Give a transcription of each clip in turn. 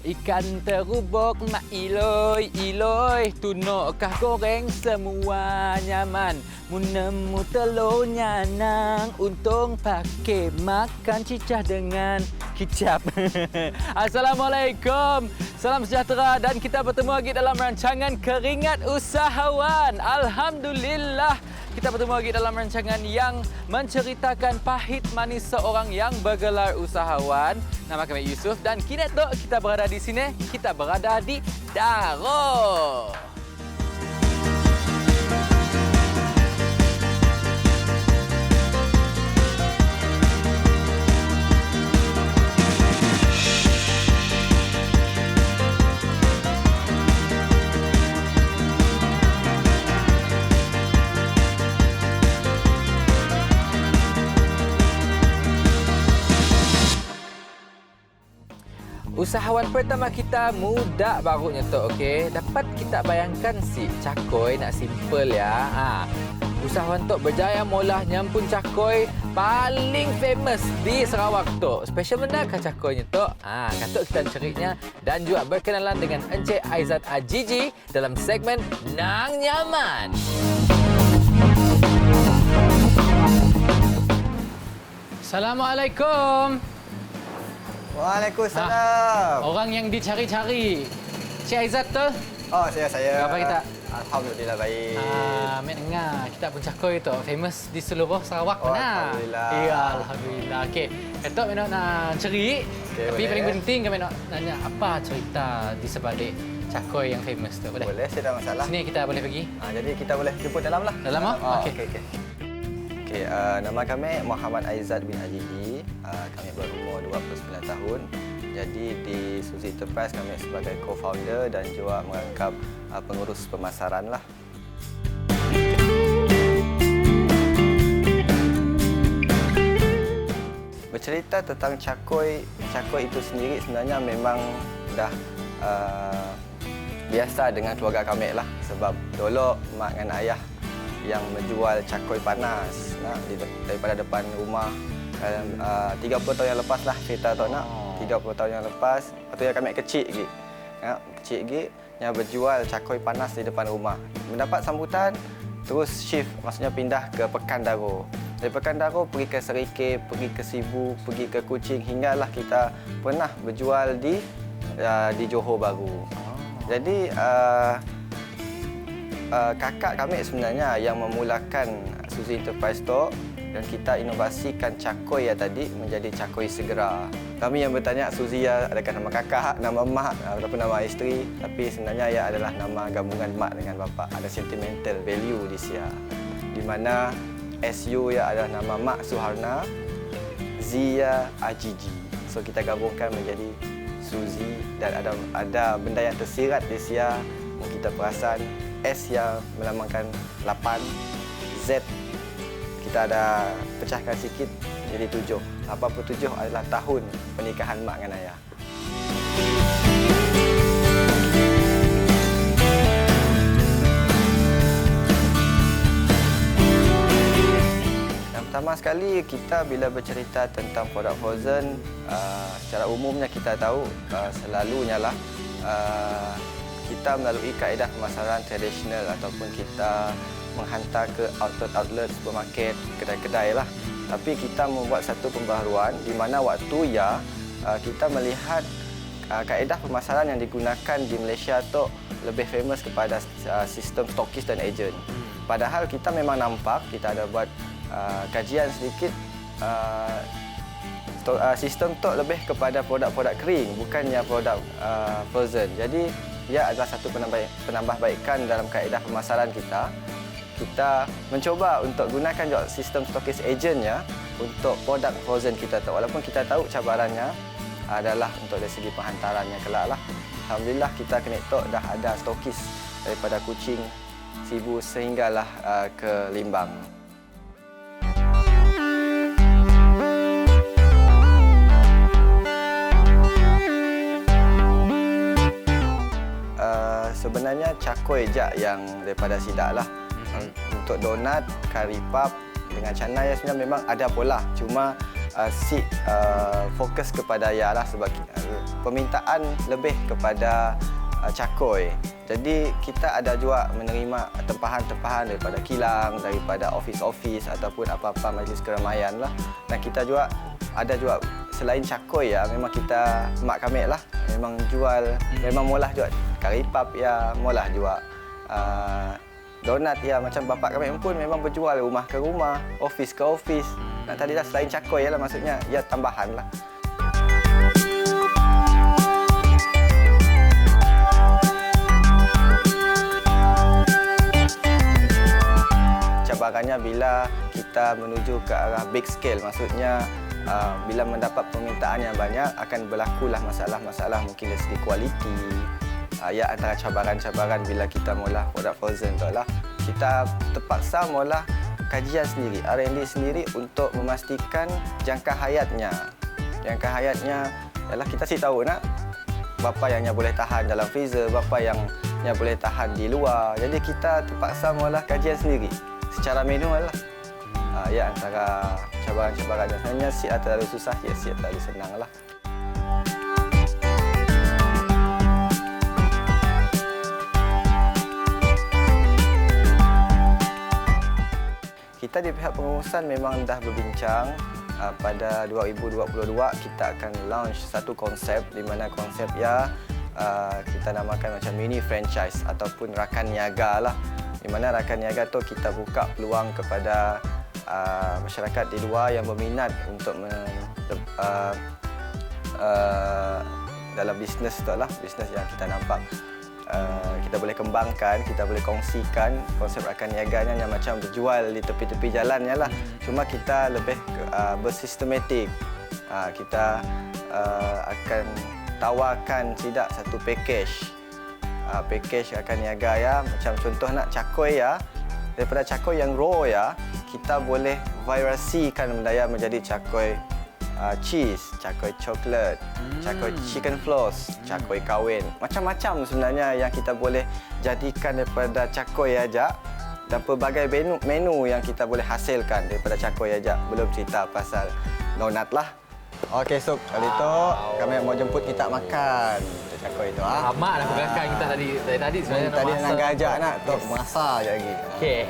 Ikan terubuk mak iloi iloi, tunuk kah goreng semua nyaman. Munemu telurnya nang, untung pakai makan cicah dengan kicap. Assalamualaikum, salam sejahtera dan kita bertemu lagi dalam rancangan Keringat Usahawan. Alhamdulillah. Kita bertemu lagi dalam rancangan yang menceritakan pahit manis seorang yang bergelar usahawan. Nama kami Yusuf dan kini tu kita berada di sini. Kita berada di Daro. Usahawan pertama kita muda barunya tu, okey. Dapat kita bayangkan si cakoi nak simple ya. Usahawan tu berjaya molah nyampun cakoi paling famous di Sarawak tu. Special mana kah cakoinya tu? Katuk kita ceriknya dan juga berkenalan dengan Encik Aizat Ajiji dalam segmen Nang Nyaman. Assalamualaikum. Waalaikumsalam. Orang yang dicari-cari. Cik Aizat tu? Oh, saya. Apa kita? Alhamdulillah baik. Mek dengar kita pun cakoi tu famous di seluruh Sarawak mana? Alhamdulillah. Ya, alhamdulillah. Okey. Ketok mek nak ceri. Okay, tapi boleh. paling penting kami nak tanya apa cerita di sebalik cakoi yang famous tu. Boleh? Boleh, saya tak masalah. Sini kita boleh pergi. Jadi kita boleh jemput dalam lah. Dalam ah? Okey. Okey, nama kami Muhammad Aizat bin Ajiji. Kami berumur 29 tahun. Jadi di Suzy Enterprise kami sebagai co-founder dan juga merangkap pengurus pemasaran lah. Bercerita tentang cakoi itu sendiri sebenarnya memang dah biasa dengan keluarga kami lah. Sebab dulu mak dan ayah yang menjual cakoi panas daripada depan rumah. 30 tahun yang lepas lah cerita tu nak. 30 tahun yang lepas, waktu yang kami kecil lagi. Kecil lagi yang berjual cakoi panas di depan rumah. Mendapat sambutan, terus shift, maksudnya pindah ke Pekan Daro. Dari Pekan Daro pergi ke Serikip, pergi ke Sibu, pergi ke Kuching hinggalah kita pernah berjual di Johor Bahru. Jadi kakak kami sebenarnya yang memulakan Suzy Enterprise tu dan kita inovasikan cakoi yang tadi menjadi cakoi segera. Kami yang bertanya Suzy adakah nama kakak, nama mak ataupun nama isteri, tapi sebenarnya ia adalah nama gabungan mak dengan bapa. Ada sentimental value di sia. Di mana SU ia adalah nama Mak Suharna, Zia Ajiji. So kita gabungkan menjadi Suzy dan ada benda yang tersirat di sia. Kita perasan S yang melambangkan 8, Z kita ada pecahkan sikit jadi 7. 87 adalah tahun pernikahan mak dengan ayah. Yang pertama sekali kita bila bercerita tentang produk frozen, secara umumnya kita tahu selalunya lah kita melalui kaedah pemasaran tradisional ataupun kita menghantar ke outlet, supermarket, kedai-kedai lah. Tapi kita membuat satu pembaharuan di mana waktu kita melihat kaedah pemasaran yang digunakan di Malaysia tu lebih famous kepada sistem stokis dan ejen. Padahal kita memang nampak, kita ada buat kajian sedikit, sistem tu lebih kepada produk-produk kering, bukannya produk frozen. Jadi ia adalah satu penambahbaikan dalam kaedah pemasaran kita. Kita mencoba untuk gunakan juga sistem stokis ejennya untuk produk frozen kita tu. Walaupun kita tahu cabarannya adalah untuk dari segi penghantarannya kelak lah. Alhamdulillah kita connect dah ada stokis daripada Kuching, Sibu sehinggalah ke Limbang. Sebenarnya cakoi je yang daripada sidak lah. Untuk donat, kari puff dengan canai sebenarnya memang ada pola. Cuma fokus kepada ia lah sebab permintaan lebih kepada cakoi. Jadi kita ada juga menerima tempahan-tempahan daripada kilang, daripada ofis-ofis ataupun apa-apa majlis keramaian lah. Dan kita juga ada juga selain cakoi ya, memang kita mak kami lah memang jual, memang molah juga kari pap ya, molah juga donat ya, macam bapak kami pun memang berjual rumah ke rumah, ofis ke ofis. Nah, tadi dah selain cakoi lah, maksudnya ya tambahan lah. Cabarannya bila kita menuju ke arah big scale, maksudnya bila mendapat permintaan yang banyak akan berlakulah masalah-masalah mungkin dari segi kualiti. Ya, antara cabaran-cabaran bila kita mula produk frozen tu lah, kita terpaksa mula kajian sendiri, R&D sendiri untuk memastikan jangka hayatnya. Jangka hayatnya ialah kita sih tahu nak berapa yang boleh tahan dalam freezer, berapa yang boleh tahan di luar. Jadi kita terpaksa mula kajian sendiri secara manual lah. Ya, antara cabaran-cabaran dan sebenarnya siap terlalu susah, ya siap terlalu senang lah. Kita di pihak pengurusan memang dah berbincang pada 2022 kita akan launch satu konsep di mana konsep ya kita namakan macam mini franchise ataupun rakan niaga lah. Di mana rakan niaga tu kita buka peluang kepada masyarakat di luar yang berminat untuk dalam bisnes tu lah, bisnes yang kita nampak kita boleh kembangkan, kita boleh kongsikan konsep rakan niaganya yang macam berjual di tepi-tepi jalannya lah. Cuma kita lebih bersistematik. Kita akan tawarkan tidak satu package. Package rakan niaga ya, macam contoh nak cakoi ya, daripada cakoi yang raw ya, kita boleh variasikan benda menjadi cakoi cheese, cakoi coklat, cakoi chicken floss, cakoi kawin. Macam-macam sebenarnya yang kita boleh jadikan daripada cakoi aja, dan pelbagai menu yang kita boleh hasilkan daripada cakoi aja. Belum cerita pasal donat lah. Okey, so kali itu kami mau jemput kita makan cakoi itu. Lama dah belakang kita tadi sebenarnya Tadi nak nak gajak nak tok masak je lagi. Okey.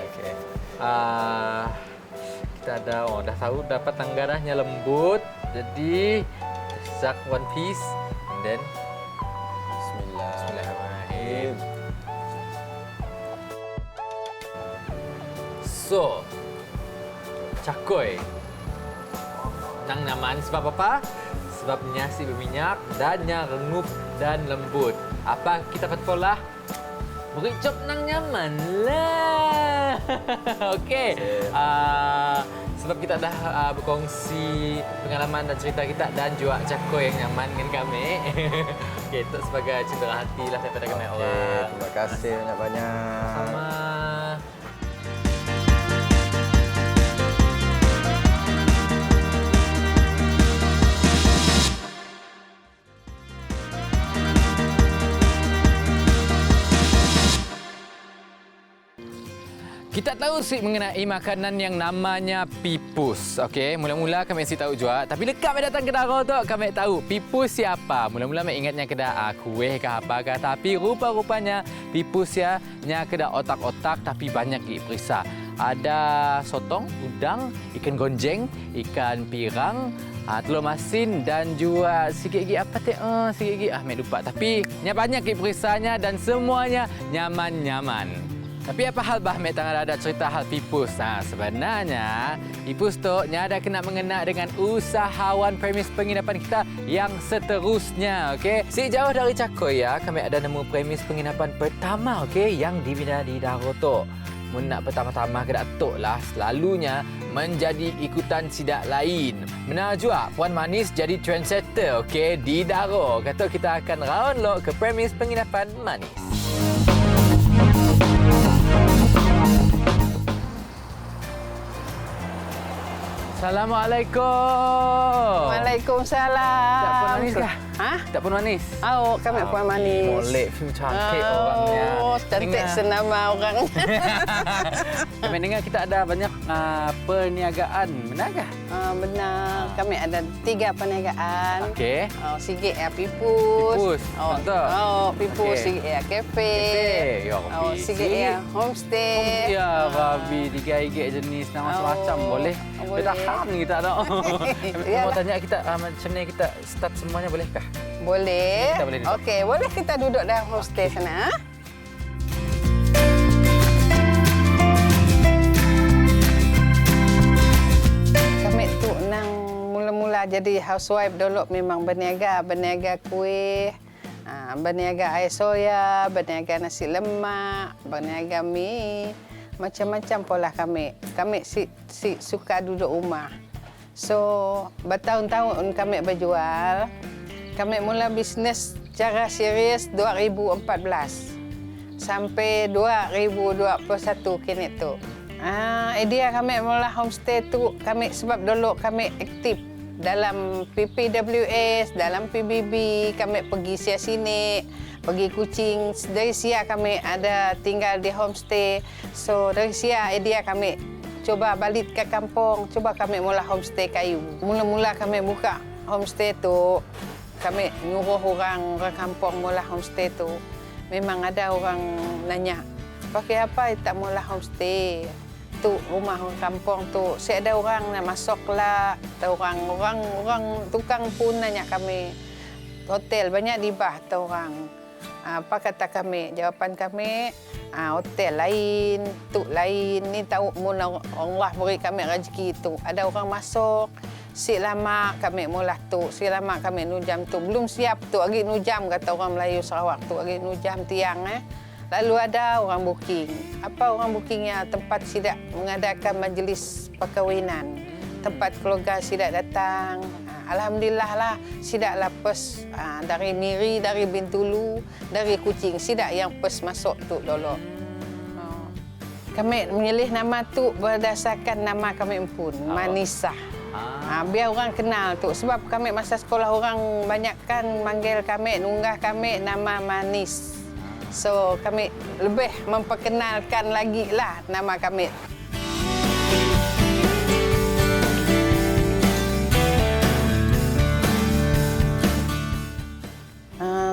Kita dah tahu dapat tanggarahnya lembut. Jadi sak one piece and then Bismillahirrahmanirrahim. So, cakoi nang nyaman sebab apa? Sebabnya si berminyak dan yang renyup dan lembut. Apa kita patolah? Beri cop nang nyaman lah. Okey. Sebab kita dah berkongsi pengalaman dan cerita kita dan juga cakoi yang nyaman dengan kami. Okey, itu sebagai cindera hati lah daripada kami orang. Terima kasih banyak-banyak. Sama. Kita tahu sikit mengenai makanan yang namanya pipus. Okey, mula-mula kami mesti tahu juga. Tapi dekat kami datang ke Daro tu, kami tahu pipus siapa. Mula-mula kami ingatnya kena kuih ke apa ke. Tapi rupa-rupanya pipus ya, nya kena otak-otak tapi banyak perisa. Ada sotong, udang, ikan gonjeng, ikan pirang, telur masin dan juga sikit lagi apa teh? Sikit lagi Ahmed lupa. Tapi nya banyak perisanya dan semuanya nyaman-nyaman. Tapi apa hal Bahmet tengah ada cerita hal pipus? Sebenarnya pipus tu ada kena mengena dengan usahawan premis penginapan kita yang seterusnya. Okey, sejauh dari cakoi ya, kami ada nemu premis penginapan pertama yang dibina di Daro tu. Mun nak pertama-tama ke datuk lah, selalunya menjadi ikutan sidak lain. Benar juga, Puan Manis jadi trendsetter di Daro. Kata kita akan round lock ke premis penginapan Manis. Assalamualaikum. Waalaikumsalam. Tak Puan Manis kah? Hah? Tak pun manis. Oh, kami puan manis. Molek, cantik orangnya. Oh, cantik Dengar. senama orang. Kami dengar kita ada banyak perniagaan. Benarkah? Benar. Kami ada 3 perniagaan. Okey. Sikit ya pipus. Pipus, contoh. Pipus, Okey. sikit ya kafe. Ya, Sikit ya homestay. Ya, babi 3 jenis macam-macam boleh. boleh. Tahan kita tak. Mau Yalah. tanya kita macam ni kita start semuanya bolehkah? Boleh. Kita boleh duduk. Okey, boleh kita duduk dalam homestay sana. Kami tu nang mula-mula jadi housewife dulu memang berniaga kuih, berniaga air soya, berniaga nasi lemak, berniaga mi, macam-macam pola kami. Kami suka duduk rumah. So, bertahun-tahun kami berjual. Kami mula bisnes secara serius 2014 sampai 2021 kini tu. Idea kami mula homestay tu kami sebab dulu kami aktif dalam PPWS, dalam PBB, kami pergi sini, pergi kucing. Dari sia kami ada tinggal di homestay. So dari sia idea kami coba balik ke kampung, coba kami mula homestay kayu. Mula-mula kami buka homestay tu, kami nyuruh orang kampung mula homestay tu. Memang ada orang nanya, pakai apa tak mula homestay? Tu rumah orang kampung tu, si ada orang nak masuk lah, orang tukang pun nanya kami, hotel banyak di bah tu orang. Apa kata kami? Jawapan kami, hotel lain, tu lain. Ni tahu mun Allah beri kami rezeki tu. Ada orang masuk, si lama kami mula tu, si lama kami nujam tu. Belum siap tu, lagi nujam kata orang Melayu Sarawak tu, lagi nujam tiang Lalu ada orang booking. Apa orang bookingnya? Tempat sidak mengadakan majlis perkahwinan. Tempat keluarga sidak datang. Alhamdulillah lah, sidak lapes dari Miri, dari Bintulu, dari Kuching. Sidak yang pes masuk tu dulu. Kami memilih nama tu berdasarkan nama kami pun, Manisa. Biar orang kenal tu. Sebab kami masa sekolah orang banyakkan manggil kami, nunggah kami nama Manis. So kami lebih memperkenalkan lagi lah nama kami.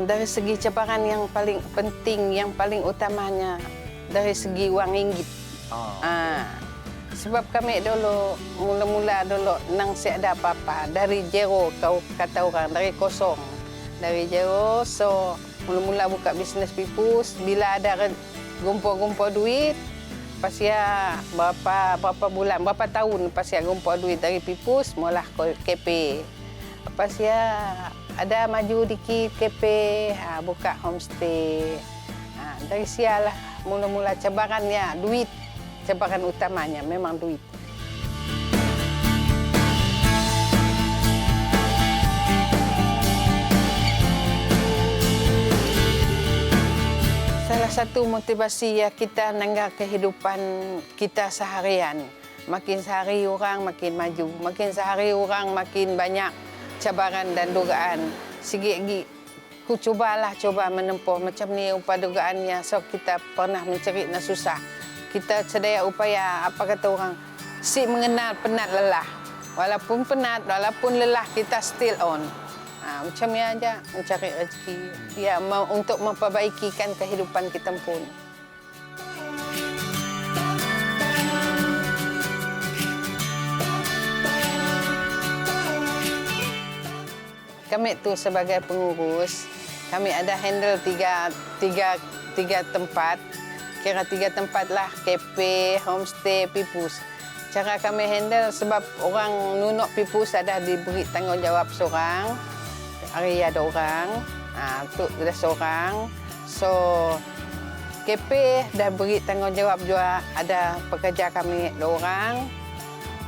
Dari segi cabaran yang paling penting, yang paling utamanya dari segi wang ringgit. Sebab kami dulu mula-mula dulu nang ada apa-apa dari zero, kau kata orang dari kosong, dari zero. So mula-mula buka bisnes pipus, bila ada gumpul-gumpul duit, pas ya berapa bulan, berapa tahun pas ya gumpul duit dari pipus, mula KP. Pas ya ada maju dikit KP, buka homestay. Dari sialah mula-mula cabarannya duit, cabaran utamanya memang duit. Salah satu motivasi ya kita nangga kehidupan kita seharian. Makin sehari orang makin maju, makin sehari orang makin banyak cabaran dan dugaan. Sikit-sikit ku coba menempuh macam ni upaya dugaannya. So kita pernah mencari na susah. Kita sedaya upaya, apa kata orang, si mengenal penat lelah. Walaupun penat, walaupun lelah, kita still on. Macam ni aja mencari rezeki. Ya, untuk memperbaikikan kehidupan kita pun. Kami tu sebagai pengurus, kami ada handle tiga tempat. Kira 3 tempat lah, KP, homestay, pipus. Cara kami handle sebab orang nunuk pipus ada diberi tanggungjawab seorang. Hari ada orang, tu ada seorang. So, KP dah beri tanggungjawab juga, ada pekerja kami 2 orang.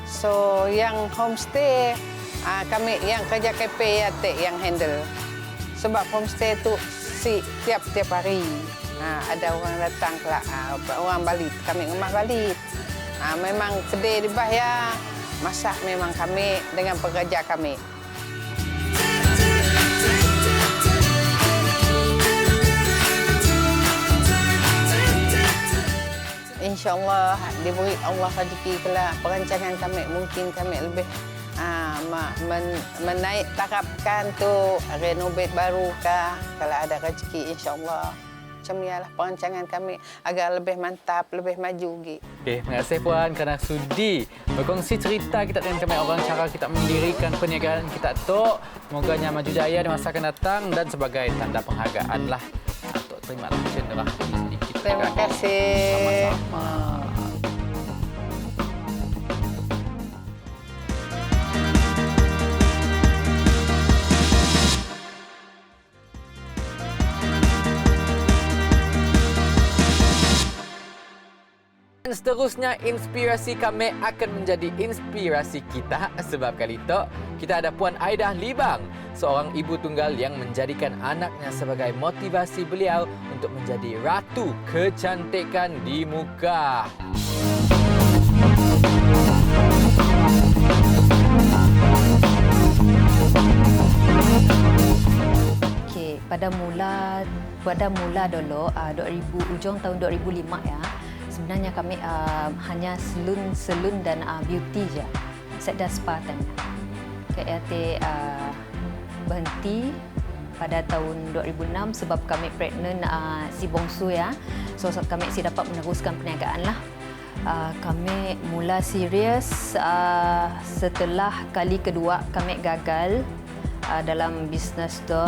So, yang homestay, kami yang kerja KP yang handle. Sebab homestay tu tiap hari. Ada orang datang kelak, orang balit, kami rumah balit. Memang kedai di bah ya, masak memang kami dengan pekerja kami. insya-Allah diberi Allah rezeki kelak perancangan kami mungkin kami lebih menaik tarafkan tu renovate baru kah kalau ada rezeki insya-Allah. Macam ialah perancangan kami agar lebih mantap, lebih maju lagi. Okey, terima kasih Puan kerana sudi berkongsi cerita kita dengan kami orang cara kita mendirikan perniagaan kita tu. Semoganya maju jaya di masa akan datang dan sebagai tanda penghargaan lah. Untuk terima lah sedikit. Terima kasih. Sama-sama. Dan seterusnya, inspirasi kami akan menjadi inspirasi kita sebab kali itu kita ada Puan Aidah Libang, seorang ibu tunggal yang menjadikan anaknya sebagai motivasi beliau untuk menjadi ratu kecantikan di muka. Okey, pada mula dulu 2000 ujung tahun 2005 ya. Sebenarnya kami hanya salon dan beauty je. Sekda spa tanya. KRT berhenti pada tahun 2006 sebab kami pregnant si bongsu ya. So kami dapat meneruskan perniagaan lah. Kami mula serius setelah kali kedua kami gagal dalam bisnes tu.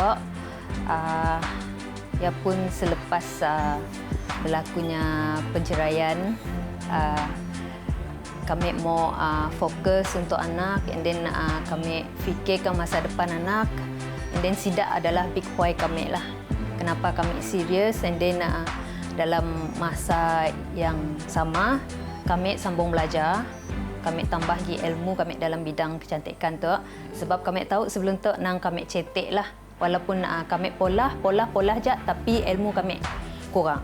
Ya pun selepas berlakunya penceraian, kami mau fokus untuk anak, and then kami fikirkan masa depan anak, and then Sidak adalah big why kami lah. Kenapa kami serius, and then dalam masa yang sama kami sambung belajar, kami tambah lagi ilmu kami dalam bidang kecantikan tu, sebab kami tahu sebelum tu nang kami cetek lah, walaupun kami polah je, tapi ilmu kami kurang.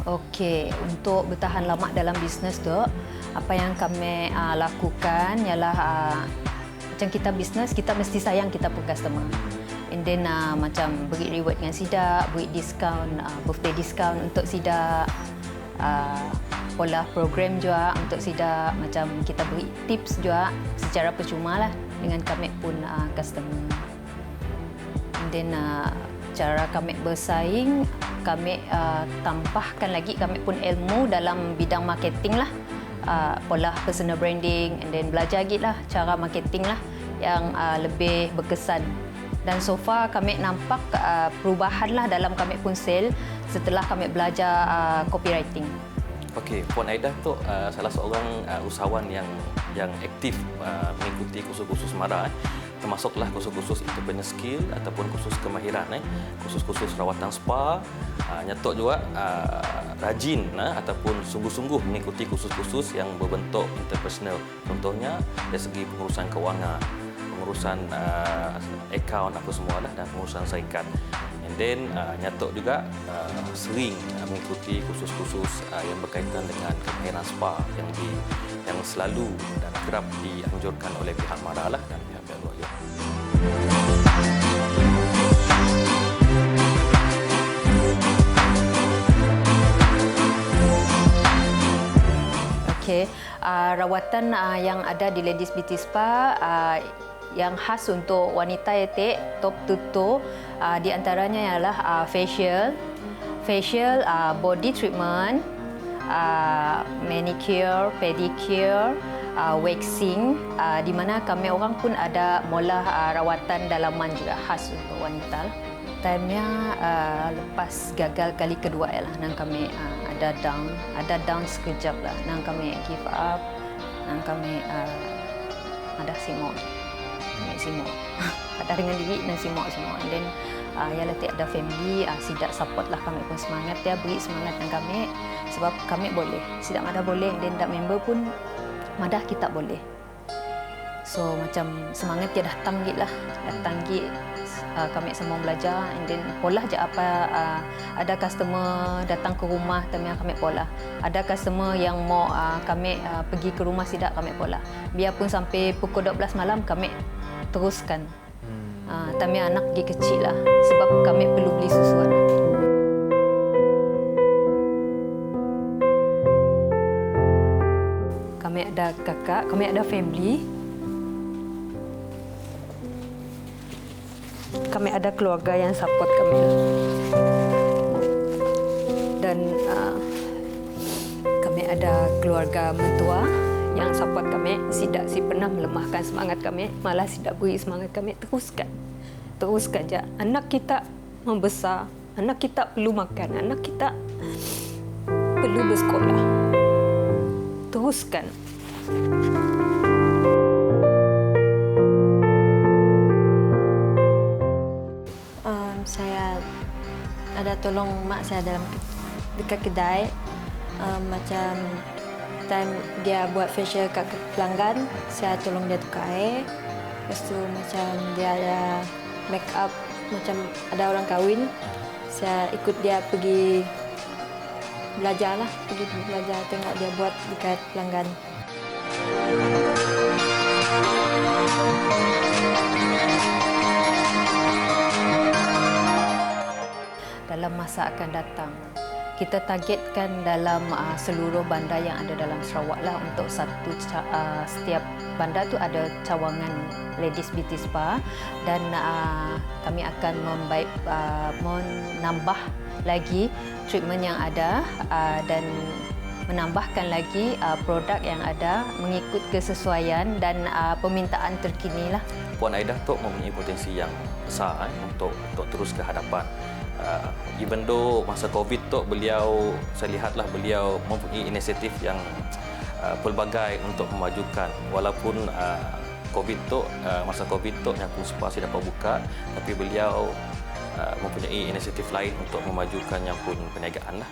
Okey, untuk bertahan lama dalam bisnes tu, apa yang kami lakukan ialah macam kita bisnes, kita mesti sayang kita pun customer. And then macam beri reward dengan Sidak, beri diskaun, birthday diskaun untuk Sidak, pola program juga untuk Sidak, macam kita beri tips juga secara percuma lah dengan kami pun customer. And then cara kami bersaing, kami tambahkan lagi kami pun ilmu dalam bidang marketing lah, pola personal branding, and then belajar lagi lah cara marketing lah yang lebih berkesan. Dan so far kami nampak perubahan lah dalam kami pun sale setelah kami belajar copywriting. Okey, Puan Aidah tu salah seorang usahawan yang aktif mengikuti kursus-kursus MARA, termasuklah kursus-kursus entrepreneur skill ataupun kursus kemahiran, kursus-kursus rawatan spa. Nyatok juga rajin ataupun sungguh-sungguh mengikuti kursus-kursus yang berbentuk interpersonal. Contohnya dari segi pengurusan kewangan, pengurusan akaun apa semualah, dan pengurusan syarikat. And then nyatok juga sering mengikuti kursus-kursus yang berkaitan dengan kemahiran spa yang selalu dan kerap dianjurkan oleh pihak MARA lah dan pihak-pihak luar. Okey, rawatan yang ada di Ladies Beauty Spa yang khas untuk wanita etik top tutu, di antaranya ialah facial, body treatment, manicure, pedicure, waxing, di mana kami orang pun ada mula rawatan dalaman juga khas untuk wanita. Time-nya lepas gagal kali kedua ialah nang kami ada down sekejap lah, nang kami give up, nang kami ada simok. Ada dengan diri dan simok semua. And then ialah tiada family, Sidak support lah kami pun semangat, dia beri semangat dengan kami sebab kami boleh. Sidak madah boleh, dan dak member pun madah kita boleh. So macam semangat dia datang git lah, kami semua belajar, and then pola je apa ada customer datang ke rumah kami pola. Ada customer yang mau kami pergi ke rumah Sidak kami pola. Biarpun sampai pukul 12 malam kami teruskan. Kami anak lagi kecil lah. Sebab kami perlu beli susu anak. Kami ada kakak, kami ada family. Kami ada keluarga yang support kami. Dan kami ada keluarga mentua yang support kami. Tidak si pernah melemahkan semangat kami, malah tidak beri semangat kami. Teruskan je. Anak kita membesar, anak kita perlu makan, anak kita perlu bersekolah. Teruskan. Saya ada tolong mak saya dalam dekat kedai. Macam time dia buat facial kat pelanggan, saya tolong dia tukar air. Lepas tu macam dia ada make up, macam ada orang kahwin, saya ikut dia pergi belajar lah, pergi belajar tengok dia buat dekat pelanggan. Dalam masa akan datang, kita targetkan dalam seluruh bandar yang ada dalam Sarawak lah, untuk setiap bandar tu ada cawangan Ladies Beauty Spa, dan kami akan menambah lagi treatment yang ada dan menambahkan lagi produk yang ada mengikut kesesuaian dan permintaan terkini lah. Puan Aida tu mempunyai potensi yang besar untuk terus ke hadapan. Even though masa COVID tu saya lihatlah beliau mempunyai inisiatif yang pelbagai untuk memajukan, walaupun masa COVID tu Nyampung Spa sudah dapat buka, tapi beliau mempunyai inisiatif lain untuk memajukan Nyampung perniagaan lah.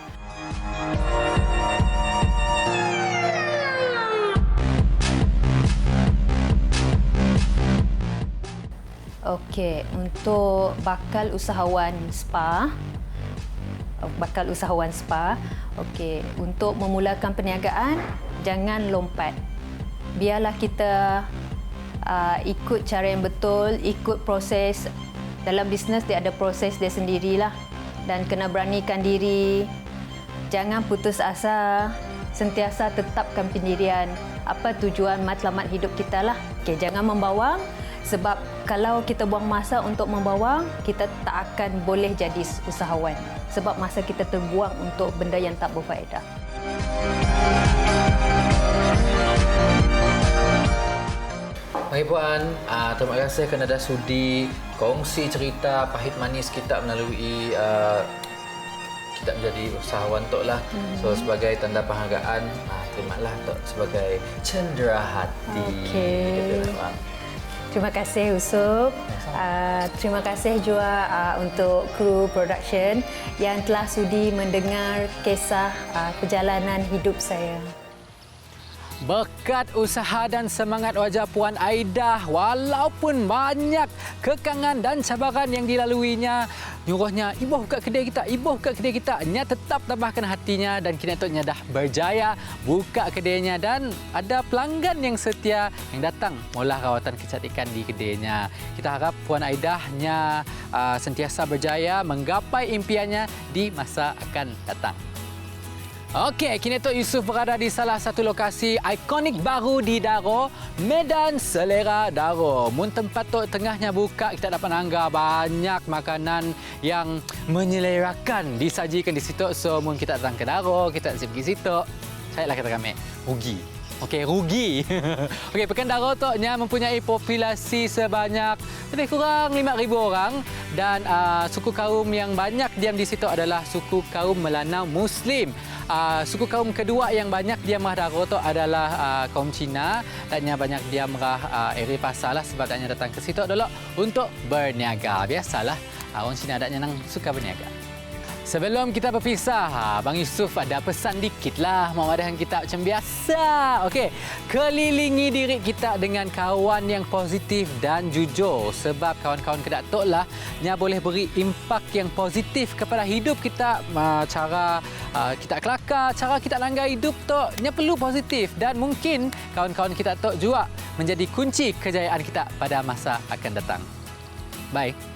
Okey, untuk bakal usahawan spa. Okey, untuk memulakan perniagaan, jangan lompat. Biarlah kita ikut cara yang betul, ikut proses. Dalam bisnes dia ada proses dia sendirilah, dan kena beranikan diri. Jangan putus asa, sentiasa tetapkan pendirian. Apa tujuan matlamat hidup kita lah. Okey, jangan membawang. Sebab kalau kita buang masa untuk membawang, kita tak akan boleh jadi usahawan. Sebab masa kita terbuang untuk benda yang tak berfaedah. Okey Puan, terima kasih kerana dah sudi kongsi cerita pahit manis kita melalui kita menjadi usahawan Tok lah. So sebagai tanda penghargaan, terimalah Tok sebagai cenderahati. Okey. Terima kasih Usup. Terima kasih juga untuk kru production yang telah sudi mendengar kisah perjalanan hidup saya. Berkat usaha dan semangat wajah Puan Aida, walaupun banyak kekangan dan cabaran yang dilaluinya, nyuruhnya, ibuh buka kedai kita, nya tetap tambahkan hatinya, dan kini nya dah berjaya buka kedainya, dan ada pelanggan yang setia yang datang mengolah rawatan kecantikan di kedainya. Kita harap Puan Aida nya sentiasa berjaya menggapai impiannya di masa akan datang. Okey, kini Tok Yusof berada di salah satu lokasi ikonik baru di Daro, Medan Selera Daro. Mun tempat Tok tengahnya buka, kita dapat anggar banyak makanan yang menyelerakan disajikan di situ. So, mun kita datang ke Daro, kita pergi situ, saya lah kata kami, rugi. Okey, rugi. Okey, Pekan Daro Tok nya mempunyai populasi sebanyak lebih kurang 5,000 orang, dan suku kaum yang banyak diam di situ adalah suku kaum Melanau Muslim. Suku kaum kedua yang banyak diam di Daro tu adalah kaum Cina, dan yang banyak diam di area pasar lah, sebab dia datang ke situ dulu untuk berniaga. Biasalah orang Cina adanya nang suka berniaga. Sebelum kita berpisah, Bang Yusof ada pesan dikit lah. Mau ada yang kita macam biasa. Okey, kelilingi diri kita dengan kawan yang positif dan jujur. Sebab kawan-kawan kedatuk lah yang boleh beri impak yang positif kepada hidup kita. Cara kita kelakar, cara kita langgar hidup tu nya perlu positif. Dan mungkin kawan-kawan kita tu juga menjadi kunci kejayaan kita pada masa akan datang. Bye.